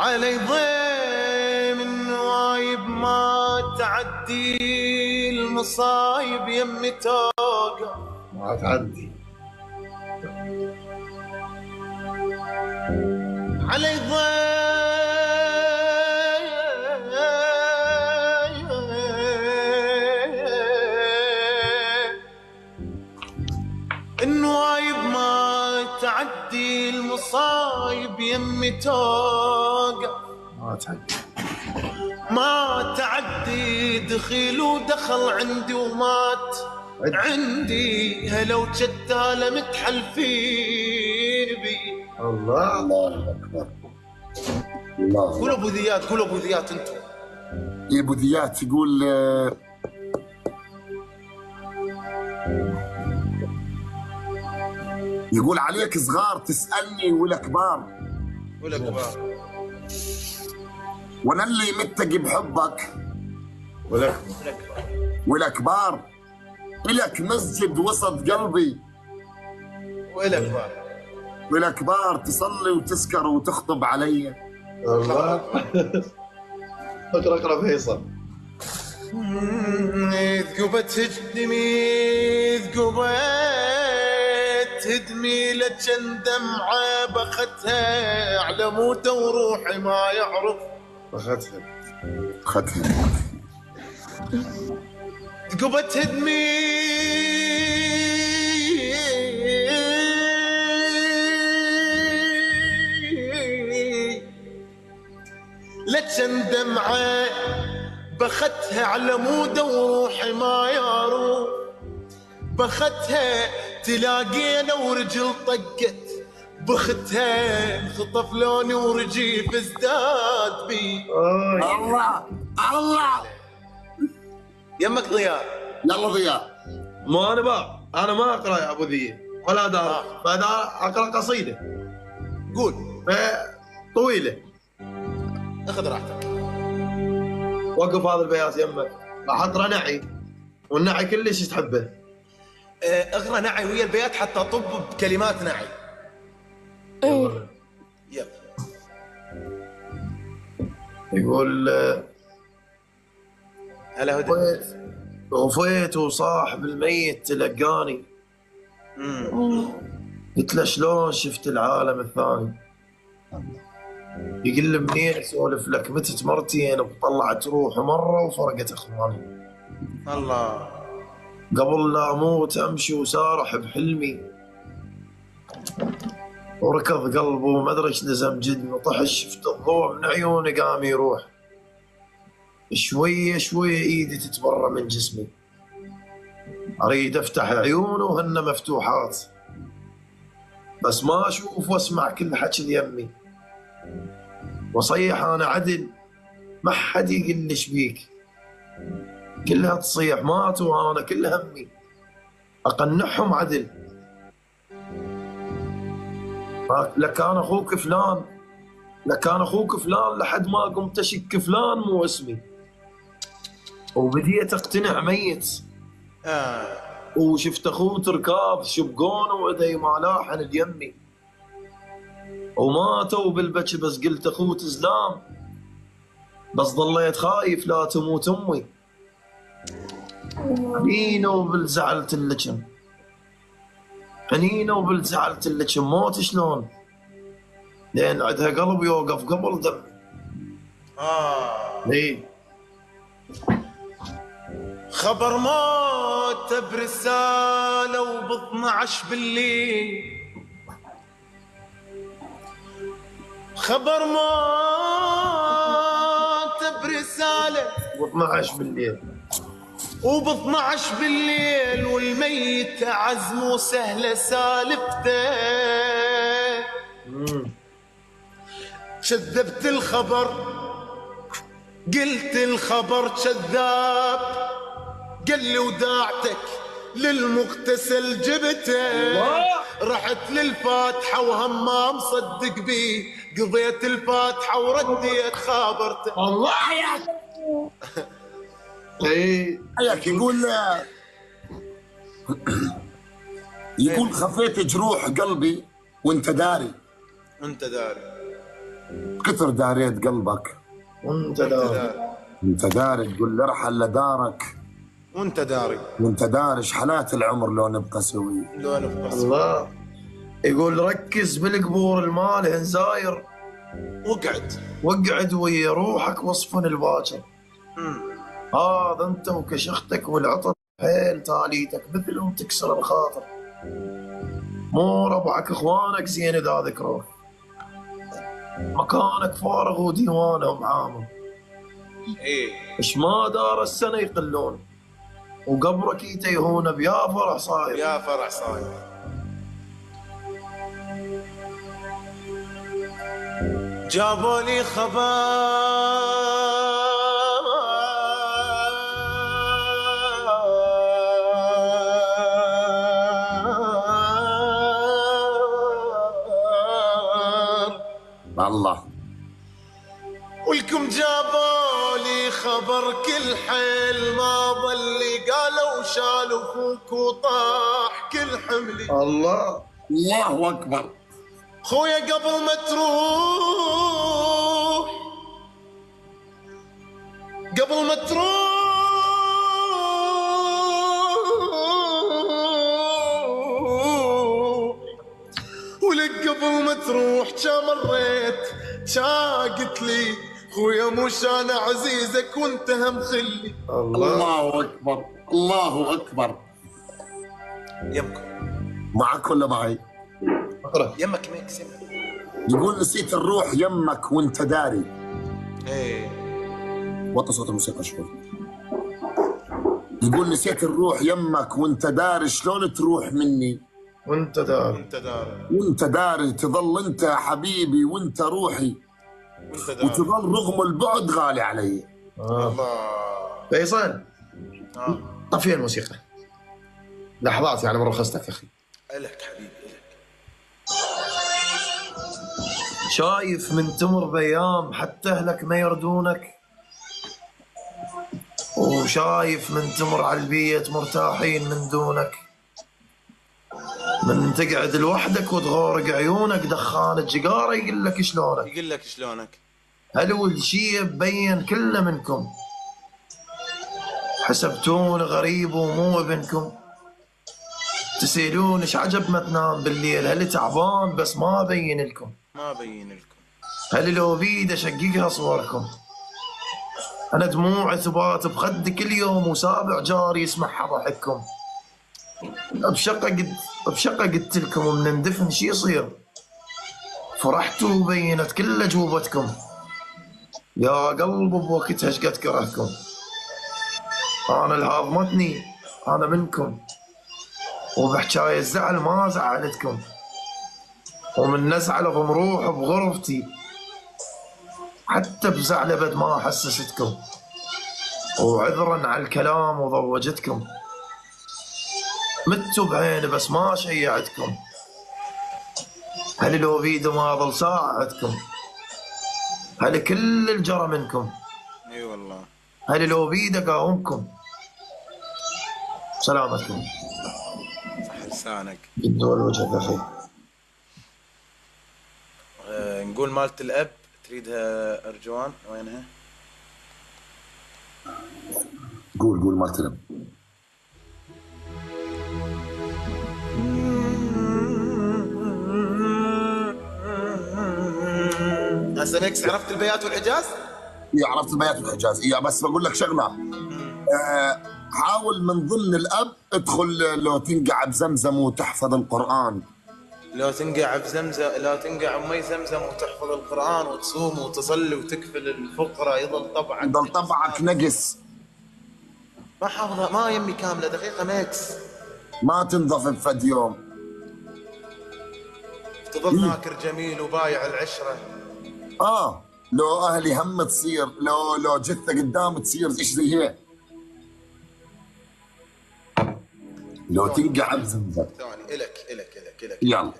علي ضيم النوايب ما تعدي المصايب يمي توقف ما تعدي علي النوايب ما تعدي المصايب يمي توقف ما تعدي دخيل ودخل عندي ومات عندي هلو شتاله متحلفين بي. الله اكبر. الله. قول ابو ذيات، قول ابو ذيات انتم. يا ابو ذيات يقول عليك صغار تسألني ولا كبار؟ ولا كبار. وانا اللي متقي بحبك ولا كبار. إلك مسجد وسط قلبي ولا كبار تصلي وتسكر وتخطب علي. الله. اقرا فيصل. ثقبت هدمي ثقبت هدمي لجن دمعة بختها على موته وروحي ما يعرف. أخذها ثقبت هدمي لجن دمعة بختها على موده وروحي ما يعرف. بختها تلاقينا ورجل طقت بختها خطف لوني ورجيف ازداد بي. الله يمك ضياء. يلا ضياء. ما انا ما اقرا يا ابو ذي ولا دار. فانا اقرا قصيده. قول. طويله. اخذ راحتك. وقف هذا البيات يمك. راح اقرا نعي والنعي كلش تحبه. اقرا نعي ويا البيات حتى طب بكلمات نعي. يب. يقول هلا هدى. وفيت وصاحب الميت تلقاني. قلت له شلون شفت العالم الثاني؟ يقول لي منين اسولف لك متت مرتين وطلعت روحي مره وفرقت اخواني. الله. قبل لا اموت امشي وسارح بحلمي وركض قلبه وما ادري ايش لزم جدني وطحش شفت الضوء من عيوني قام يروح. شويه شويه ايدي تتبرى من جسمي اريد افتح عيونه وهن مفتوحات بس ما اشوف واسمع كل حكي يمي وصيح انا عدل ما حد يقول لي شبيك كلها تصيح ماتوا وانا كل همي اقنعهم عدل. لكان اخوك فلان لحد ما قمت اشك فلان مو اسمي وبديت اقتنع ميت. وشفت اخوه تركاض شبقونه وايدي ما لاحن اليمي وماتوا بالبكي بس قلت اخوه زلام بس ظليت خايف لا تموت امي. حنينه وبالزعلت اللجم موت شلون لين عندها قلب يوقف قبل دم. ليه خبر موت برسالة وب12 بالليل. خبر موت برسالة و12 بالليل وب12 بالليل والميت عزمه سهلة سالفته. كذبت الخبر قلت الخبر كذاب قال لي وداعتك للمغتسل جبته. رحت للفاتحة وهمام صدق بيه قضيت الفاتحة ورديت خابرته. الله حياك. حياك. يقول خفيت جروح قلبي وانت داري. كثر داريت قلبك وانت داري. وانت داري تقول لي ارحل لدارك وانت داري. وانت داري حالات العمر لو نبقى سوي. لو نبقى سوا. الله يقول ركز بالقبور المال هنزاير، وقعد ويا روحك وصفن الباكر. هذا انت وكشختك والعطر حيل تاليتك مثلهم تكسر الخاطر. مو ربعك اخوانك زين اذا ذكروك، مكانك فارغ وديوانهم عامر. ايه اش ما دار السنه يقلون، وقبرك يتيهون بيا فرح صاير. يا فرح صاير. جابوا لي خبر الله ولكم جابوا لي خبر كل حيل ما ظلي، قالوا شالوا اخوك وطاح كل حملي. الله الله اكبر. خويا قبل ما تروح، قبل ما تروح ولك قبل ما تروح كا مريت كا قلت لي خويا مش انا عزيزك وانت هم خلي. الله اكبر الله اكبر. يمكم معك ولا معي؟ اقرا. يمك ميكس يمك. يقول نسيت الروح يمك وانت داري. ايه وطي صوت الموسيقى شوي. يقول نسيت الروح يمك وانت داري شلون تروح مني، وانت داري. وانت داري. وانت داري تظل انت حبيبي وانت روحي، وانت داري. وتظل رغم البعد غالي علي. الله. فيصل طفي الموسيقى لحظات يعني من رخصتك يا اخي. الك حبيبي الك. شايف من تمر بايام حتى اهلك ما يردونك، وشايف من تمر على البيت مرتاحين من دونك، من تقعد لوحدك وتغورق عيونك دخان الجقاره يقول لك شلونك. يقول لك شلونك. هل والشي مبين كله منكم، حسبتون غريب ومو ابنكم، تسألون ايش عجب ما تنام بالليل، هل تعبان بس ما ابين لكم، ما ابين لكم. هل لو بيد اشققها صوركم، انا دموع ثبات بخدي كل يوم وسابع جاري يسمعها ضحككم، بشقة قلت لكم ومن ندفن شي يصير، فرحتوا وبينت كل اجوبتكم، يا قلب بوقتها ايش قد كرهكم، انا الهاضمتني انا منكم، وبحكاية الزعل ما زعلتكم، ومن نزعل بمروح بغرفتي، حتى بزعل بد ما حسستكم، وعذرا على الكلام وضوجتكم، متوا بعيني بس ما شيعتكم، هل لو بيدي ما ظل ساعدكم، هل كل الجرى منكم، اي والله. هل لو بيدي قاومكم، سلامتكم. صح لسانك. يدور وجهك اخي. نقول مالت الاب تريدها ارجوان وينها؟ قول ما تلم. هسه ميكس عرفت البيات والحجاز؟ إيه عرفت البيات والحجاز. إيه بس بقول لك شغله، حاول من ضمن الاب ادخل لو تنقع بزمزم وتحفظ القران. لو تنقع بزمزم، لو تنقع بمي زمزم وتحفظ القران وتصوم وتصلي وتكفل الفقراء يظل طبعك. يضل طبعك نقص. ما حافظها، ما يمي كامله دقيقه ميكس. ما تنظف بفد يوم. تظل ناكر جميل وبايع العشره. لو اهلي هم تصير، لو جثه قدام تصير ايش زي هيك. لو تنقع بزمزم. ثاني الك يلا.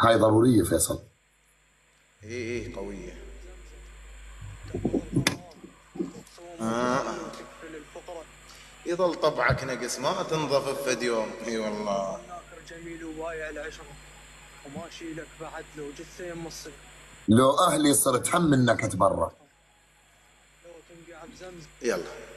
هاي ضروريه فيصل. ايه قويه. يظل طبعك نقص ما تنظف بفد يوم. اي والله. ناكر جميل وبايع العشره. وما اشيلك بعد لو جثه يم الصيف. لو اهلي صرت هم انك تبرى. لو تنقع بزمزم. يلا